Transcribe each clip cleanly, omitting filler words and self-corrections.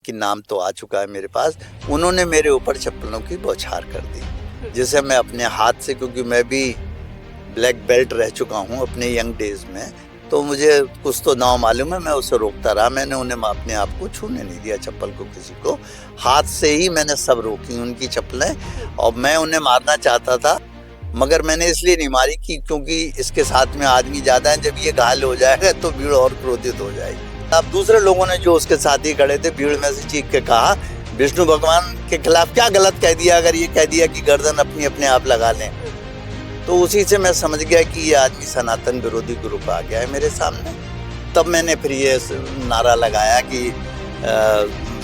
कि नाम तो आ चुका है मेरे पास, उन्होंने मेरे ऊपर चप्पलों की बौछार कर दी, जिसे मैं अपने हाथ से, क्योंकि मैं भी ब्लैक बेल्ट रह चुका हूँ अपने यंग डेज में, तो मुझे कुछ तो नाम मालूम है, मैं उसे रोकता रहा। मैंने उन्हें अपने आप को छूने नहीं दिया, चप्पल को किसी को, हाथ से ही मैंने सब रोकी उनकी चप्पलें। और मैं उन्हें मारना चाहता था, मगर मैंने इसलिए नहीं मारी कि क्योंकि इसके साथ में आदमी ज्यादा है, जब ये घायल हो जाएगा तो भीड़ और क्रोधित हो जाएगी। अब दूसरे लोगों ने जो उसके साथी खड़े थे, भीड़ में से चीख के कहा, विष्णु भगवान के खिलाफ क्या गलत कह दिया, अगर ये कह दिया कि गर्दन अपनी अपने आप लगा लें। तो उसी से मैं समझ गया कि ये आदमी सनातन विरोधी ग्रुप आ गया है मेरे सामने। तब मैंने फिर ये नारा लगाया कि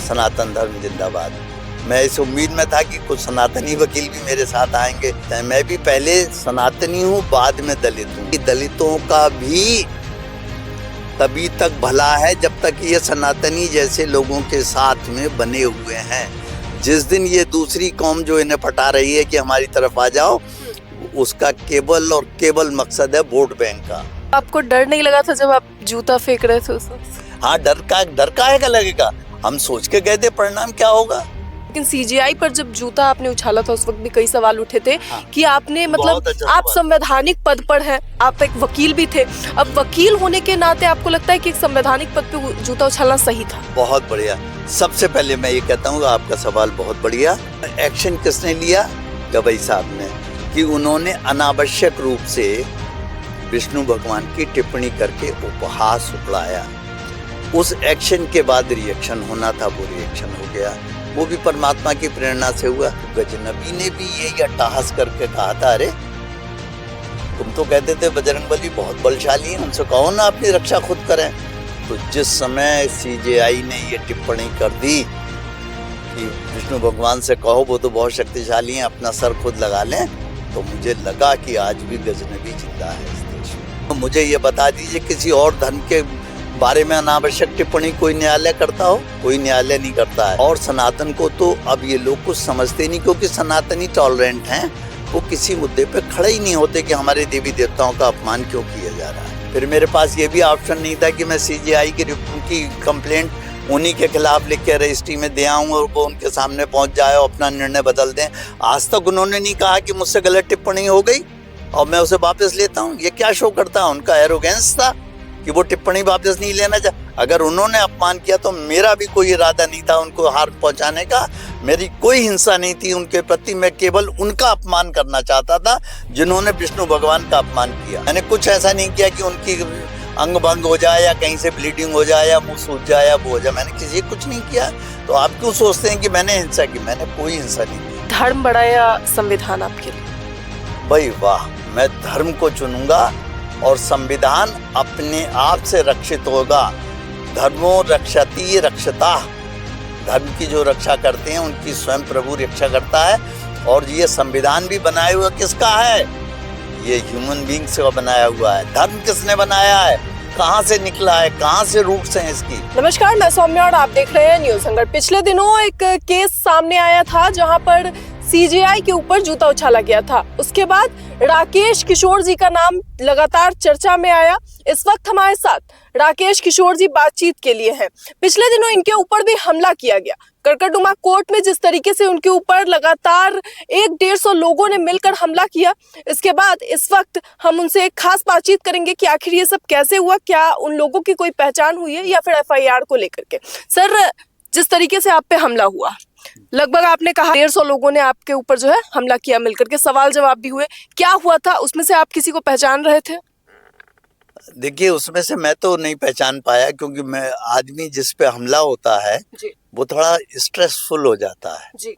सनातन धर्म जिंदाबाद। मैं इस उम्मीद में था कि कुछ सनातनी वकील भी मेरे साथ आएंगे। मैं भी पहले सनातनी हूँ, बाद में दलित हूँ। दलितों का भी तभी तक भला है जब तक ये सनातनी जैसे लोगों के साथ में बने हुए हैं। जिस दिन ये दूसरी कौम जो इन्हें पटा रही है कि हमारी तरफ आ जाओ, उसका केवल और केवल मकसद है वोट बैंक का। आपको डर नहीं लगा था जब आप जूता फेंक रहे थे उस वक्त? हाँ, डर काहे का लगेगा, हम सोच के गए थे परिणाम क्या होगा। लेकिन सीजीआई पर जब जूता आपने उछाला था उस वक्त भी कई सवाल उठे थे। हाँ। कि आपने मतलब अच्छा आप संवैधानिक पद पर हैं, आप एक वकील भी थे। अब वकील होने के नाते आपको लगता है कि एक संवैधानिक पद पे जूता उछालना सही था? बहुत बढ़िया। सबसे पहले मैं ये कहता हूँ, आपका सवाल बहुत बढ़िया। एक्शन किसने लिया? गवई साहब ने, कि उन्होंने अनावश्यक रूप से विष्णु भगवान की टिप्पणी करके उपहास उड़ाया। उस एक्शन के बाद रिएक्शन होना था, वो रिएक्शन हो गया। वो भी परमात्मा की प्रेरणा से हुआ। गजनबी ने भी यही अट्टहास करके कहा था, अरे तुम तो कहते थे बजरंगबली बहुत बलशाली है, उनसे कहो ना अपनी रक्षा खुद करें। तो जिस समय सीजेआई ने ये टिप्पणी कर दी कि विष्णु भगवान से कहो वो तो बहुत शक्तिशाली हैं, अपना सर खुद लगा लें, तो मुझे लगा कि आज भी गजनबी जिंदा है इस देश में। तो मुझे ये बता दीजिए, किसी और धर्म के बारे में अनावश्यक टिप्पणी कोई न्यायालय करता हो? कोई न्यायालय नहीं करता है। और सनातन को तो अब ये लोग कुछ समझते नहीं, क्योंकि सनातनी टॉलरेंट हैं। वो किसी मुद्दे पे खड़े ही नहीं होते कि हमारे देवी देवताओं का अपमान क्यों किया जा रहा है। फिर मेरे पास ये भी ऑप्शन नहीं था कि मैं सीजीआई की कंप्लेंट उन्हीं के खिलाफ लिख के रजिस्ट्री में दे आऊं और वो उनके सामने पहुंच जाए और अपना निर्णय बदल दें। आज तक उन्होंने नहीं कहा कि मुझसे गलत टिप्पणी हो गई और मैं उसे वापस लेता हूं। ये क्या शो करता है? उनका एरोगेंस था कि वो टिप्पणी वापस नहीं लेना चाह। अगर उन्होंने अपमान किया तो मेरा भी कोई इरादा नहीं था उनको हार पहुंचाने का, मेरी कोई हिंसा नहीं थी उनके प्रति। मैं केवल उनका अपमान करना चाहता था जिन्होंने विष्णु भगवान का अपमान किया। मैंने कुछ ऐसा नहीं किया कि उनकी अंग भंग हो जाए या कहीं से ब्लीडिंग हो जाए या मुंह सूज जाए या वो हो जाए। मैंने किसी कुछ नहीं किया। तो आप क्यों सोचते हैं कि मैंने हिंसा की? मैंने कोई हिंसा नहीं की। धर्म बड़ा या संविधान आपके लिए? भाई वाह, मैं धर्म को चुनूंगा और संविधान अपने आप से रक्षित होगा। धर्मो रक्षति रक्षता, धर्म की जो रक्षा करते हैं उनकी स्वयं प्रभु रक्षा करता है। और ये संविधान भी बनाया हुआ किसका है? ये ह्यूमन बींग्स का बनाया हुआ है। धर्म किसने बनाया है? कहाँ से निकला है? कहाँ से रूट्स हैं इसकी? नमस्कार, मैं सौम्या और आप देख रहे हैं न्यूज़ संकट। पिछले दिनों एक केस सामने आया था जहां पर सीजेआई के ऊपर जूता उछाला गया था। उसके बाद राकेश किशोर जी का नाम लगातार चर्चा में आया। इस वक्त हमारे साथ राकेश किशोर जी बातचीत के लिए हैं। पिछले दिनों इनके ऊपर भी हमला किया गया। करकटडुमा कोर्ट में जिस तरीके से उनके ऊपर लगातार 150 लोगों ने मिलकर हमला किया, इसके बाद इस वक्त हम उनसे एक खास बातचीत करेंगे कि आखिर ये सब कैसे हुआ, क्या उन लोगों की कोई पहचान हुई है या फिर एफआईआर को लेकर के। सर, जिस तरीके से आप पे हमला हुआ, लगभग आपने कहा 150 लोगों ने आपके ऊपर जो है हमला किया, मिलकर के सवाल जवाब भी हुए, क्या हुआ था? उसमें से आप किसी को पहचान रहे थे? देखिए, उसमें से मैं तो नहीं पहचान पाया, क्योंकि मैं आदमी जिस पे हमला होता है जी। वो थोड़ा स्ट्रेसफुल हो जाता है जी।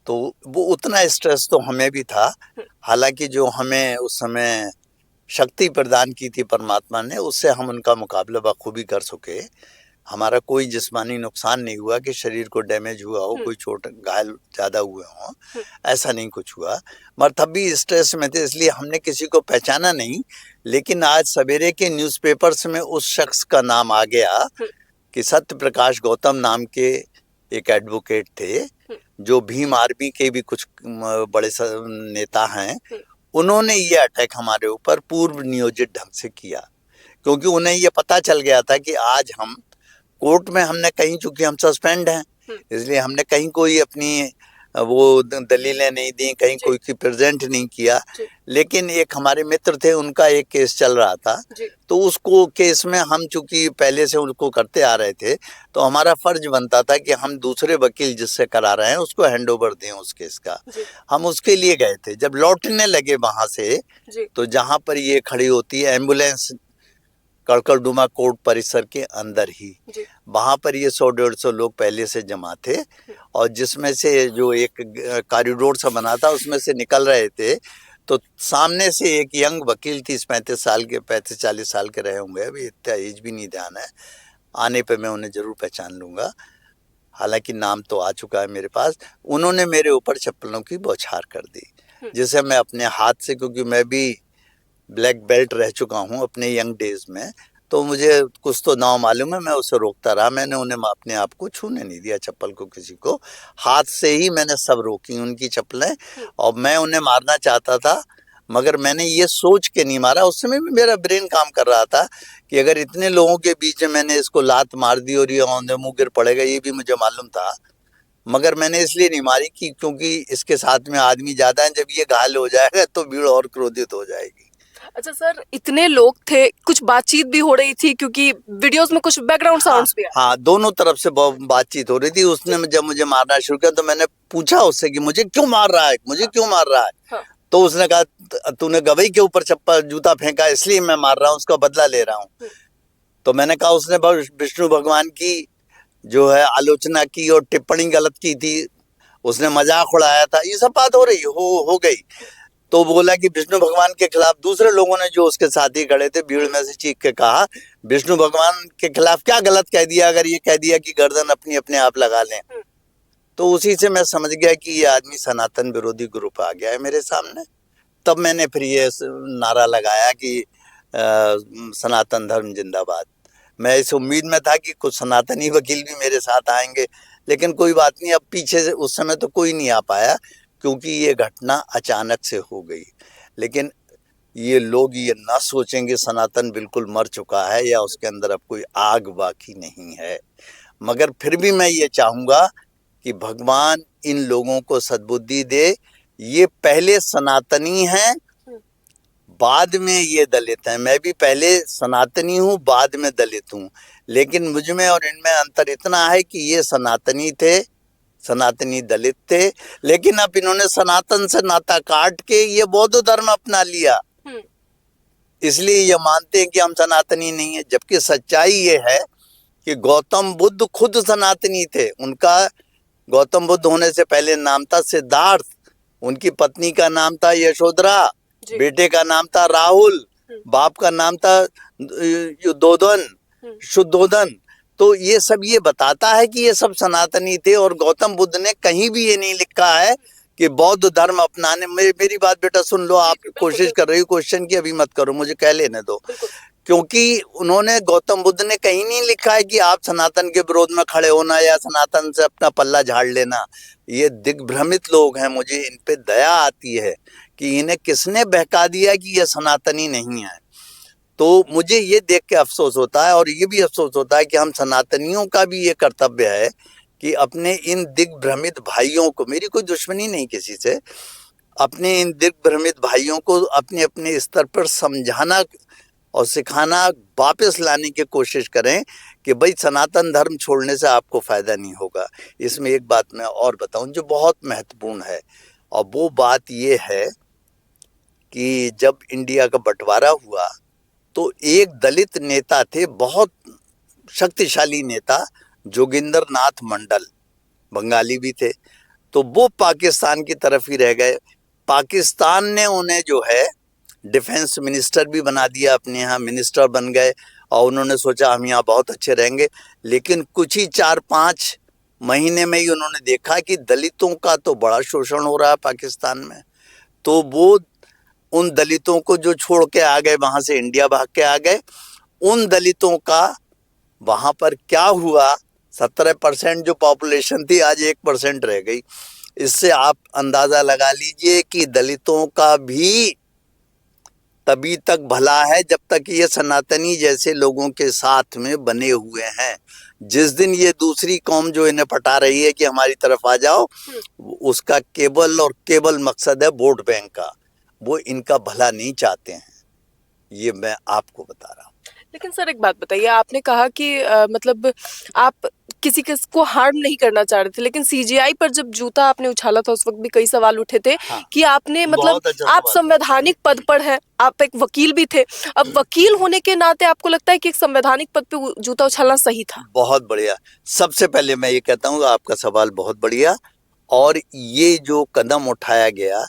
तो वो उतना स्ट्रेस तो हमें भी था। हालांकि जो हमें उस समय शक्ति प्रदान की थी परमात्मा ने, उससे हम उनका मुकाबला बखूबी कर सके। हमारा कोई जिस्मानी नुकसान नहीं हुआ कि शरीर को डैमेज हुआ हो, कोई चोट घायल ज्यादा हुए हो, ऐसा नहीं कुछ हुआ। मगर तब भी स्ट्रेस में थे, इसलिए हमने किसी को पहचाना नहीं। लेकिन आज सवेरे के न्यूज़पेपर्स में उस शख्स का नाम आ गया कि सत्य प्रकाश गौतम नाम के एक एडवोकेट थे, जो भीम आर्मी के भी कुछ बड़े नेता हैं। उन्होंने ये अटैक हमारे ऊपर पूर्व नियोजित ढंग से किया, क्योंकि उन्हें ये पता चल गया था कि आज हम कोर्ट में हमने कहीं, चूंकि हम सस्पेंड हैं इसलिए हमने कहीं कोई अपनी वो दलीलें नहीं दी, कहीं कोई की प्रेजेंट नहीं किया। लेकिन एक हमारे मित्र थे, उनका एक केस चल रहा था, तो उसको केस में हम चूंकि पहले से उनको करते आ रहे थे, तो हमारा फर्ज बनता था कि हम दूसरे वकील जिससे करा रहे हैं उसको हैंड ओवर दें उस केस का। हम उसके लिए गए थे। जब लौटने लगे वहां से, तो जहां पर ये खड़ी होती है एम्बुलेंस, कड़कड़डुमा कोर्ट परिसर के अंदर ही, वहां पर ये 100-150 लोग पहले से जमा थे, और जिसमें से जो एक कॉरिडोर सा बना था उसमें से निकल रहे थे, तो सामने से एक यंग वकील 30-35 साल के, 35-40 साल के रहे होंगे, अभी इतना एज भी नहीं ध्यान है, आने पे मैं उन्हें जरूर पहचान लूंगा, हालांकि नाम तो आ चुका है मेरे पास। उन्होंने मेरे ऊपर चप्पलों की बौछार कर दी, जिसे मैं अपने हाथ से, क्योंकि मैं भी ब्लैक बेल्ट रह चुका हूँ अपने यंग डेज में, तो मुझे कुछ तो नाम मालूम है, मैं उसे रोकता रहा। मैंने उन्हें अपने आप को छूने नहीं दिया, चप्पल को किसी को, हाथ से ही मैंने सब रोकी उनकी चप्पलें, और मैं उन्हें मारना चाहता था, मगर मैंने ये सोच के नहीं मारा। उस समय भी मेरा ब्रेन काम कर रहा था कि अगर इतने लोगों के बीच में मैंने इसको लात मार दी और ये औंधे मुंह गिर पड़ेगा, ये भी मुझे मालूम था, मगर मैंने इसलिए नहीं मारी कि क्योंकि इसके साथ में आदमी ज्यादा है, जब ये घायल हो जाएगा तो भीड़ और क्रोधित हो जाएगी। अच्छा सर, इतने लोग थे, कुछ बातचीत भी हो रही थी, क्योंकि वीडियोस में कुछ बैकग्राउंड साउंड्स भी आ। हाँ, दोनों तरफ से बातचीत हो रही थी। उसने जब मुझे मारना शुरू किया तो मैंने पूछा उससे कि मुझे क्यों मार रहा है, मुझे क्यों मार रहा है। हाँ। तो उसने कहा तूने गवई के ऊपर चप्पल जूता फेंका इसलिए मैं मार रहा हूँ, उसका बदला ले रहा हूँ। तो मैंने कहा उसने विष्णु भगवान की जो है आलोचना की और टिप्पणी गलत की थी, उसने मजाक उड़ाया था, ये सब बात हो गई। तो बोला कि विष्णु भगवान के खिलाफ, दूसरे लोगों ने जो उसके साथी खड़े थे भीड़ में से चीख के कहा विष्णु भगवान के खिलाफ क्या गलत कह दिया, अगर ये कह दिया कि गर्दन अपनी अपने आप लगा लें। तो उसी से मैं समझ गया कि ये आदमी सनातन विरोधी ग्रुप आ गया है मेरे सामने। तब मैंने फिर ये नारा लगाया कि सनातन धर्म जिंदाबाद। मैं इस उम्मीद में था कि कुछ सनातनी वकील भी मेरे साथ आएंगे, लेकिन कोई बात नहीं, अब पीछे से उस समय तो कोई नहीं आ पाया, क्योंकि ये घटना अचानक से हो गई। लेकिन ये लोग ये ना सोचेंगे सनातन बिल्कुल मर चुका है या उसके अंदर अब कोई आग बाकी नहीं है, मगर फिर भी मैं ये चाहूंगा कि भगवान इन लोगों को सद्बुद्धि दे। ये पहले सनातनी हैं, बाद में ये दलित हैं। मैं भी पहले सनातनी हूँ, बाद में दलित हूँ, लेकिन मुझ में और इनमें अंतर इतना है कि ये सनातनी थे, सनातनी दलित थे, लेकिन अब इन्होंने सनातन से नाता काट के ये बौद्ध धर्म अपना लिया, इसलिए ये मानते हैं कि हम सनातनी नहीं है। जबकि सच्चाई ये है कि गौतम बुद्ध खुद सनातनी थे। उनका गौतम बुद्ध होने से पहले नाम था सिद्धार्थ, उनकी पत्नी का नाम था यशोधरा, बेटे का नाम था राहुल, बाप का नाम था युद्धोधन, शुद्धोधन। तो ये सब ये बताता है कि ये सब सनातनी थे, और गौतम बुद्ध ने कहीं भी ये नहीं लिखा है कि बौद्ध धर्म अपनाने। मेरी बात बेटा सुन लो, आप कोशिश कर रही हो क्वेश्चन की, अभी मत करो, मुझे कह लेने दो। क्योंकि उन्होंने, गौतम बुद्ध ने कहीं नहीं लिखा है कि आप सनातन के विरोध में खड़े होना या सनातन से अपना पल्ला झाड़ लेना। ये दिग्भ्रमित लोग हैं, मुझे इन पे दया आती है कि इन्हें किसने बहका दिया कि ये सनातनी नहीं है। तो मुझे ये देख के अफसोस होता है, और ये भी अफसोस होता है कि हम सनातनियों का भी ये कर्तव्य है कि अपने इन दिग्भ्रमित भाइयों को, मेरी कोई दुश्मनी नहीं किसी से, अपने इन दिग्भ्रमित भाइयों को अपने अपने स्तर पर समझाना और सिखाना, वापस लाने की कोशिश करें कि भाई सनातन धर्म छोड़ने से आपको फायदा नहीं होगा। इसमें एक बात मैं और बताऊं जो बहुत महत्वपूर्ण है, और वो बात ये है कि जब इंडिया का बंटवारा हुआ तो एक दलित नेता थे, बहुत शक्तिशाली नेता, जोगिंदर नाथ मंडल, बंगाली भी थे, तो वो पाकिस्तान की तरफ ही रह गए। पाकिस्तान ने उन्हें जो है डिफेंस मिनिस्टर भी बना दिया, अपने यहाँ मिनिस्टर बन गए, और उन्होंने सोचा हम यहाँ बहुत अच्छे रहेंगे। लेकिन कुछ ही 4-5 महीने में ही उन्होंने देखा कि दलितों का तो बड़ा शोषण हो रहा है पाकिस्तान में। तो वो उन दलितों को जो छोड़ के आ गए, वहां से इंडिया भाग के आ गए। उन दलितों का वहां पर क्या हुआ, 17% जो पॉपुलेशन थी आज 1% रह गई। इससे आप अंदाजा लगा लीजिए कि दलितों का भी तभी तक भला है जब तक ये सनातनी जैसे लोगों के साथ में बने हुए हैं। जिस दिन ये दूसरी कौम जो इन्हें पटा रही है कि हमारी तरफ आ जाओ, उसका केवल और केवल मकसद है वोट बैंक का। वो इनका भला नहीं चाहते हैं, ये मैं आपको बता रहा हूँ। लेकिन सर एक बात बताइए, आपने कहा कि मतलब आप किसी को हार्म नहीं करना चाह रहे थे, लेकिन सीजीआई पर जब जूता आपने उछाला था उस वक्त भी कई सवाल उठे थे। हाँ, कि आपने मतलब बहुत अच्छा आप सवाल। संवैधानिक पद पर हैं, आप एक वकील भी थे। अब वकील होने के नाते आपको लगता है कि एक संवैधानिक पद पे जूता उछालना सही था? बहुत बढ़िया। सबसे पहले मैं ये कहता हूँ आपका सवाल बहुत बढ़िया, और ये जो कदम उठाया गया,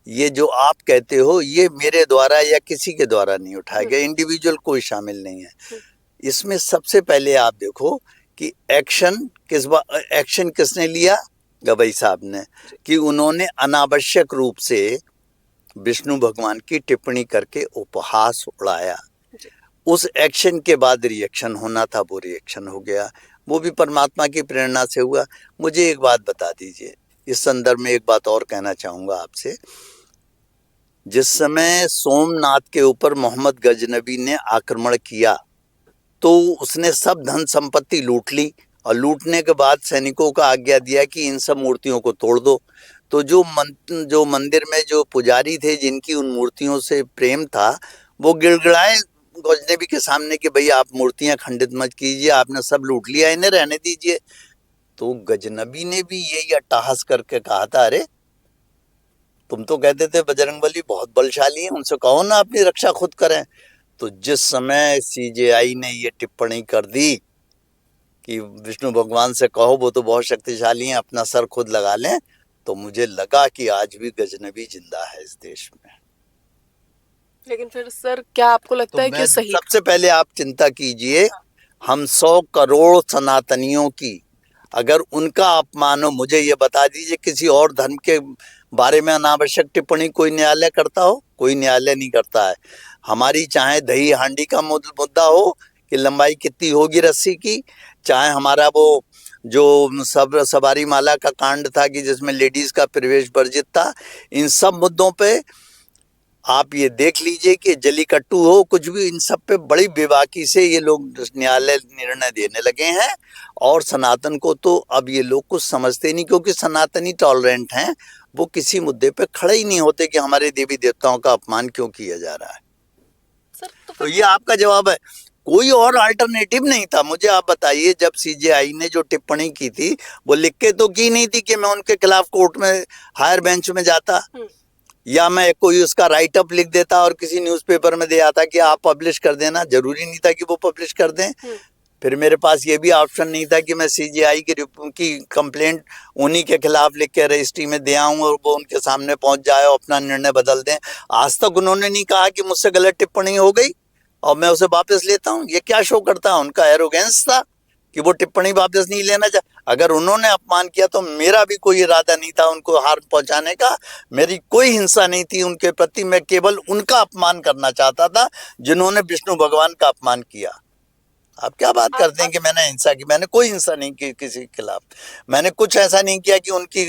ये जो आप कहते हो, ये मेरे द्वारा या किसी के द्वारा नहीं उठाया गया, इंडिविजुअल कोई शामिल नहीं है इसमें। सबसे पहले आप देखो कि एक्शन किसने लिया? गवई साहब ने, कि उन्होंने अनावश्यक रूप से विष्णु भगवान की टिप्पणी करके उपहास उड़ाया। उस एक्शन के बाद रिएक्शन होना था, वो रिएक्शन हो गया, वो भी परमात्मा की प्रेरणा से हुआ। मुझे एक बात बता दीजिए, इस संदर्भ में एक बात और कहना चाहूंगा आपसे। जिस समय सोमनाथ के ऊपर मोहम्मद गजनबी ने आक्रमण किया, तो उसने सब धन संपत्ति लूट ली, और लूटने के बाद सैनिकों को आज्ञा दिया कि इन सब मूर्तियों को तोड़ दो। तो जो मंदिर में जो पुजारी थे, जिनकी उन मूर्तियों से प्रेम था, वो गिड़गिड़ाए गजनबी के सामने कि भैया आप मूर्तियां खंडित मत कीजिए, आपने सब लूट लिया, इन्हें रहने दीजिए। तो गजनबी ने भी यही अट्टहास करके कहा था, अरे तुम तो कहते थे बजरंगबली बहुत बलशाली है, उनसे कहो ना अपनी रक्षा खुद करें। तो जिस समय सीजेआई ने ये टिप्पणी कर दी कि विष्णु भगवान से कहो वो तो बहुत शक्तिशाली हैं, अपना सर खुद लगा लें, तो मुझे लगा कि आज भी गजनबी जिंदा है इस देश में। लेकिन फिर सर क्या आपको लगता है कि सही? सबसे पहले आप चिंता कीजिए, हम 100 करोड़ सनातनियों की अगर उनका अपमान हो, मुझे ये बता दीजिए किसी और धर्म के बारे में अनावश्यक टिप्पणी कोई न्यायालय करता हो? कोई न्यायालय नहीं करता है। हमारी चाहे दही हांडी का मुद्दा हो कि लंबाई कितनी होगी रस्सी की, चाहे हमारा वो जो सवारी माला का कांड था कि जिसमें लेडीज का प्रवेश वर्जित था, इन सब मुद्दों पे आप ये देख लीजिए कि जलीकट्टू हो, कुछ भी, इन सब पे बड़ी बेबाकी से ये लोग न्यायालय निर्णय देने लगे हैं। और सनातन को तो अब ये लोग कुछ समझते नहीं, क्योंकि सनातनी टॉलरेंट हैं, वो किसी मुद्दे पे खड़े ही नहीं होते कि हमारे देवी देवताओं का अपमान क्यों किया जा रहा है। सर तो ये आपका जवाब है, कोई और अल्टरनेटिव नहीं था। मुझे आप बताइए, जब सीजेआई ने जो टिप्पणी की थी, वो लिख के तो की नहीं थी कि मैं उनके खिलाफ कोर्ट में हायर बेंच में जाता, या मैं कोई उसका राइट अप लिख देता और किसी न्यूज़पेपर में दे आता कि आप पब्लिश कर देना। जरूरी नहीं था कि वो पब्लिश कर दें। फिर मेरे पास ये भी ऑप्शन नहीं था कि मैं सीजीआई की कंप्लेंट उन्हीं के खिलाफ लिख के रजिस्ट्री में दे आऊं और वो उनके सामने पहुंच जाए और अपना निर्णय बदल दें। आज तक उन्होंने नहीं कहा कि मुझसे गलत टिप्पणी हो गई और मैं उसे वापस लेता हूं। ये क्या शो करता है? उनका एरोगेंस था कि वो टिप्पणी वापस नहीं लेना चाह। अगर उन्होंने अपमान किया तो मेरा भी कोई इरादा नहीं था उनको हार्म पहुंचाने का, मेरी कोई हिंसा नहीं थी उनके प्रति। मैं केवल उनका अपमान करना चाहता था जिन्होंने विष्णु भगवान का अपमान किया। आप क्या बात करते हैं कि मैंने हिंसा की? मैंने कोई हिंसा नहीं की किसी के खिलाफ। मैंने कुछ ऐसा नहीं किया कि उनकी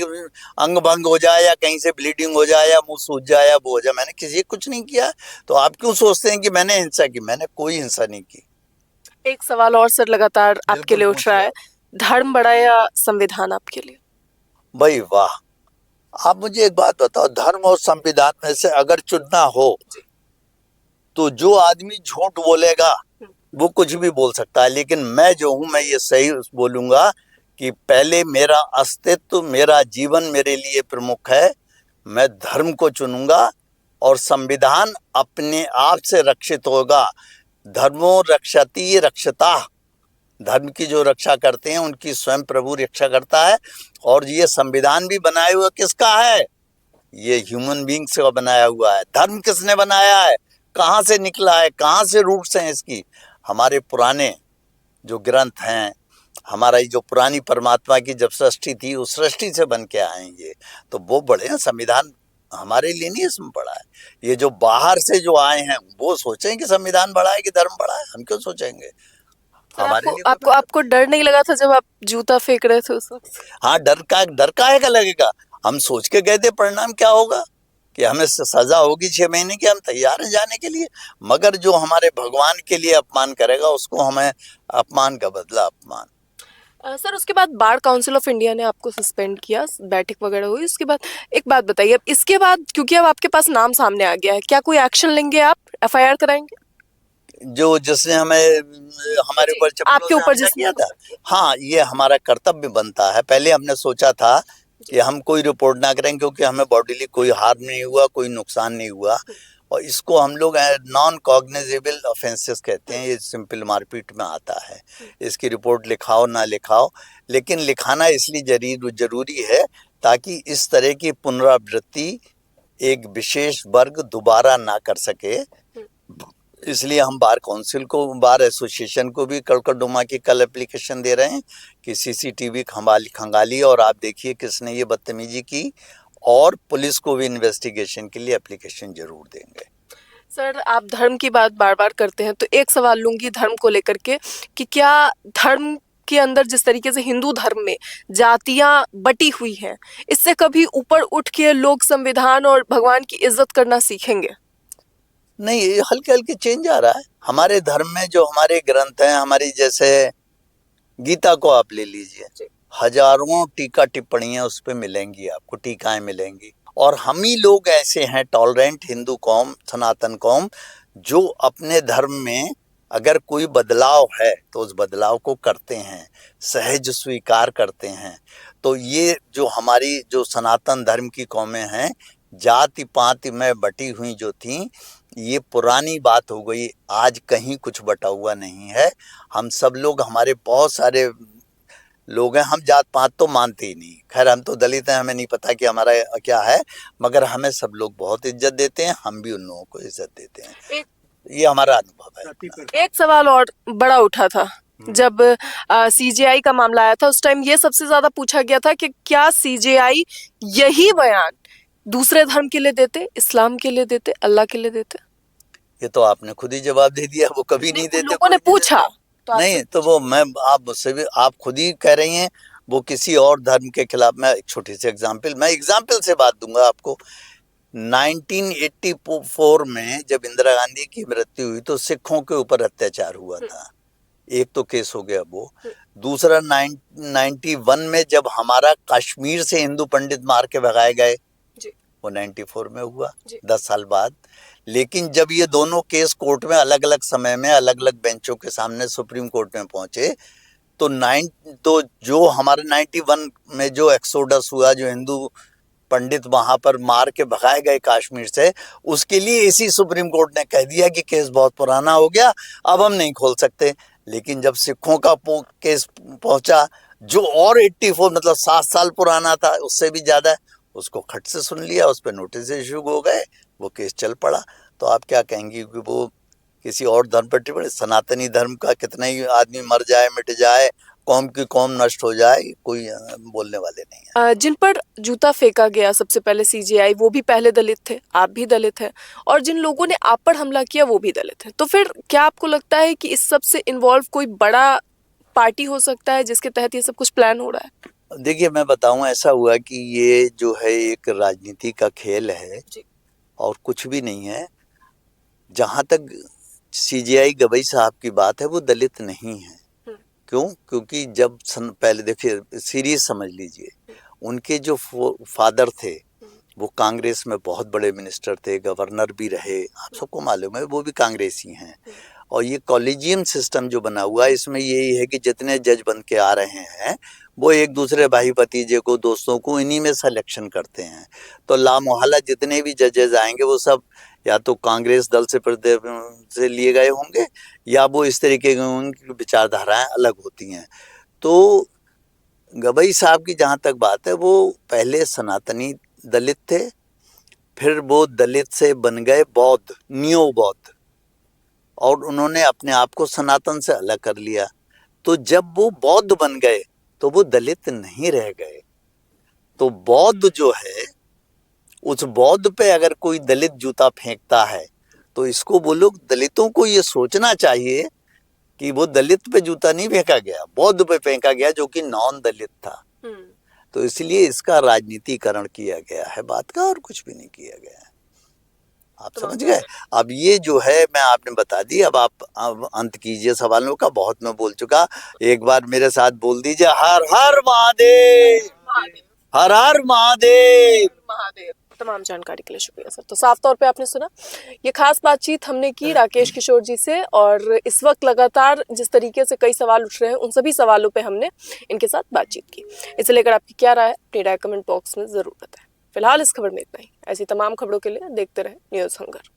अंग भंग हो जाए या कहीं से ब्लीडिंग हो जाए या मुंह सूज जाए या वो हो जाए। मैंने किसी कुछ नहीं किया। तो आप क्यों सोचते हैं कि मैंने हिंसा की? मैंने कोई हिंसा नहीं की। एक सवाल और सर लगातार आपके लिए उठ रहा है, धर्म बड़ा या संविधान आपके लिए? भाई वाह, आप मुझे एक बात बताओ, धर्म और संविधान में से अगर चुनना हो तो जो आदमी झूठ बोलेगा वो कुछ भी बोल सकता है, लेकिन मैं जो हूं, मैं ये सही बोलूंगा कि पहले मेरा अस्तित्व, मेरा जीवन मेरे लिए प्रमुख है। मैं धर्म को चुनूंगा और संविधान अपने आप से रक्षित होगा। धर्मो रक्षति रक्षता, धर्म की जो रक्षा करते हैं उनकी स्वयं प्रभु रक्षा करता है। और ये संविधान भी बनाया हुआ किसका है? ये ह्यूमन बींग्स का बनाया हुआ है। धर्म किसने बनाया है? कहाँ से निकला है? कहाँ से रूट्स हैं इसकी? हमारे पुराने जो ग्रंथ हैं, हमारा जो पुरानी परमात्मा की जब सृष्टि थी उस सृष्टि से बन के आएंगे, तो वो बड़े हैं। संविधान हमारे लिए नहीं इसमें पड़ा है। ये जो बाहर से जो आए हैं वो सोचें कि संविधान बड़ा है कि धर्म बड़ा है। हम क्यों सोचेंगे? हमारे लिए आपको डर नहीं लगा था जब आप जूता फेंक रहे थे उस वक्त? हाँ, डर का है का लगेगा। हम सोच के गए थे परिणाम क्या होगा, कि हमें सजा होगी 6 महीने की, हम तैयार हैं जाने के लिए, मगर जो हमारे भगवान के लिए अपमान करेगा उसको हमें अपमान का बदला अपमान। सर उसके बाद बार काउंसिल ऑफ इंडिया ने आपको सस्पेंड किया, बैठक वगैरह हुई उसके बाद। एक बात बताइए, अब इसके बाद क्योंकि अब आपके पास नाम सामने आ गया है, क्या कोई एक्शन लेंगे आप, एफआईआर कराएंगे? जो जिसने हमें हमारे ऊपर आपके ऊपर हमला किया था, हाँ, ये हमारा कर्तव्य बनता है। पहले हमने सोचा था कि हम कोई रिपोर्ट ना करें क्योंकि हमें बॉडीली कोई हार्म नहीं हुआ, कोई नुकसान नहीं हुआ, और इसको हम लोग नॉन कॉग्निजेबल ऑफेंसेस कहते हैं, ये सिंपल मारपीट में आता है। इसकी रिपोर्ट लिखाओ ना लिखाओ, लेकिन लिखाना इसलिए जरूरी है ताकि इस तरह की पुनरावृत्ति एक विशेष वर्ग दोबारा ना कर सके। इसलिए हम बार काउंसिल को, बार एसोसिएशन को भी कड़कड़डुमा की कल एप्लीकेशन दे रहे हैं कि सीसीटीवी खंगाली और आप देखिए किसने ये बदतमीजी की, और पुलिस को भी इन्वेस्टिगेशन के लिए एप्लीकेशन जरूर देंगे। सर आप धर्म की बात बार बार करते हैं, तो एक सवाल लूंगी धर्म को लेकर के कि क्या धर्म के अंदर जिस तरीके से हिंदू धर्म में जातियां बटी हुई हैं, इससे कभी ऊपर उठ के लोग संविधान और भगवान की इज्जत करना सीखेंगे? नहीं, ये हल्के हल्के चेंज आ रहा है हमारे धर्म में। जो हमारे ग्रंथ हैं, हमारी जैसे गीता को आप ले लीजिए, हजारों टीका टिप्पणियां उस पर मिलेंगी, आपको टीकाएं मिलेंगी, और हम ही लोग ऐसे हैं टॉलरेंट हिंदू कौम, सनातन कौम, जो अपने धर्म में अगर कोई बदलाव है तो उस बदलाव को करते हैं, सहज स्वीकार करते हैं। तो ये जो हमारी जो सनातन धर्म की कौमें हैं, जाति पाति में बटी हुई जो थी, ये पुरानी बात हो गई, आज कहीं कुछ बटा हुआ नहीं है। हम सब लोग, हमारे बहुत सारे लोग हैं, हम जात पात तो मानते ही नहीं, खैर हम तो दलित हैं, हमें नहीं पता कि हमारा क्या है, मगर हमें सब लोग बहुत इज्जत देते हैं, हम भी उन लोगों को इज्जत देते हैं। ये हमारा अनुभव है। एक सवाल और बड़ा उठा था जब सीजेआई का मामला आया था, उस टाइम ये सबसे ज्यादा पूछा गया था कि क्या सीजेआई यही बयान दूसरे धर्म के लिए देते, इस्लाम के लिए देते, अल्लाह के लिए देते? ये तो आपने खुद ही जवाब दे दिया, वो कभी नहीं देते। लोगों ने पूछा तो नहीं, तो वो मैं, आप मुझसे भी, आप खुद ही कह रही हैं वो किसी और धर्म के खिलाफ। मैं एक छोटी सी एग्जाम्पल से बात दूंगा आपको। 1984 में जब इंदिरा गांधी की मृत्यु हुई तो सिखों के ऊपर अत्याचार हुआ था, एक तो केस हो गया वो। दूसरा 91 में जब हमारा कश्मीर से हिंदू पंडित मार के भगाए गए, वो 94 में हुआ, 10 साल बाद। लेकिन जब ये दोनों केस कोर्ट में अलग अलग समय में अलग अलग बेंचों के सामने सुप्रीम कोर्ट में पहुंचे, तो जो हमारे 91 में जो एक्सोडस हुआ, जो हिंदू पंडित वहां पर मार के भगाए गए कश्मीर से, उसके लिए इसी सुप्रीम कोर्ट ने कह दिया कि केस बहुत पुराना हो गया, अब हम नहीं खोल सकते। लेकिन जब सिखों का केस पहुंचा, जो और 84 मतलब 7 साल पुराना था, उससे भी ज्यादा, उसको खट से सुन लिया, उस पर नोटिस इशू हो गए, वो केस चल पड़ा। तो आप क्या कहेंगी कि वो किसी और धर्म पर टिप्पणी? सनातनी धर्म का कितना ही आदमी मर जाए, मिट जाए, कौम की कौम नष्ट हो जाए, कोई बोलने वाले नहीं है। जिन पर जूता फेंका गया सबसे पहले सीजेआई, वो भी पहले दलित थे, आप भी दलित हैं, और जिन लोगों ने आप पर हमला किया वो भी दलित हैं। तो फिर क्या आपको लगता है कि इस सब से इन्वॉल्व कोई बड़ा पार्टी हो सकता है जिसके तहत ये सब कुछ प्लान हो रहा है? देखिए, मैं बताऊं, ऐसा हुआ कि ये जो है एक राजनीति का खेल है और कुछ भी नहीं है। जहां तक सीजेआई गवई साहब की बात है, वो दलित नहीं है। क्यों? क्योंकि जब पहले देखिए, सीरीज समझ लीजिए, उनके जो फादर थे वो कांग्रेस में बहुत बड़े मिनिस्टर थे, गवर्नर भी रहे, आप सबको मालूम है, वो भी कांग्रेसी हैं। और ये कॉलेजियम सिस्टम जो बना हुआ है, इसमें यही है कि जितने जज बन के आ रहे हैं वो एक दूसरे भाई भतीजे को, दोस्तों को, इन्हीं में सिलेक्शन करते हैं। तो लामोहल्ला जितने भी जजेस आएंगे वो सब या तो कांग्रेस दल से लिए गए होंगे, या वो इस तरीके के, उनकी विचारधाराएं अलग होती हैं। तो गवई साहब की जहाँ तक बात है, वो पहले सनातनी दलित थे, फिर वो दलित से बन गए बौद्ध, नियो बौद्ध, और उन्होंने अपने आप को सनातन से अलग कर लिया। तो जब वो बौद्ध बन गए तो वो दलित नहीं रह गए। तो बौद्ध जो है, उस बौद्ध पे अगर कोई दलित जूता फेंकता है तो इसको, वो लोग दलितों को ये सोचना चाहिए कि वो दलित पे जूता नहीं फेंका गया, बौद्ध पे फेंका गया, जो कि नॉन दलित था। तो इसलिए इसका राजनीतिकरण किया गया है बात का, और कुछ भी नहीं किया गया है। आप समझ गए। अब ये जो है मैं आपने बता दी, अब आप अब अंत कीजिए सवालों का। बहुत मैं बोल चुका, एक बार मेरे साथ बोल दीजिए, हर हर महादेव, हर हर महादेव। महादेव। तमाम जानकारी के लिए शुक्रिया सर। तो साफ तौर पे आपने सुना, ये खास बातचीत हमने की राकेश किशोर जी से, और इस वक्त लगातार जिस तरीके से कई सवाल उठ रहे हैं उन सभी सवालों पे हमने इनके साथ बातचीत की। इसे लेकर आपकी क्या राय है, अपनी राय कमेंट बॉक्स में जरूर बताएं। फिलहाल इस खबर में इतना ही। ऐसी तमाम खबरों के लिए देखते रहे न्यूज़ हंगर।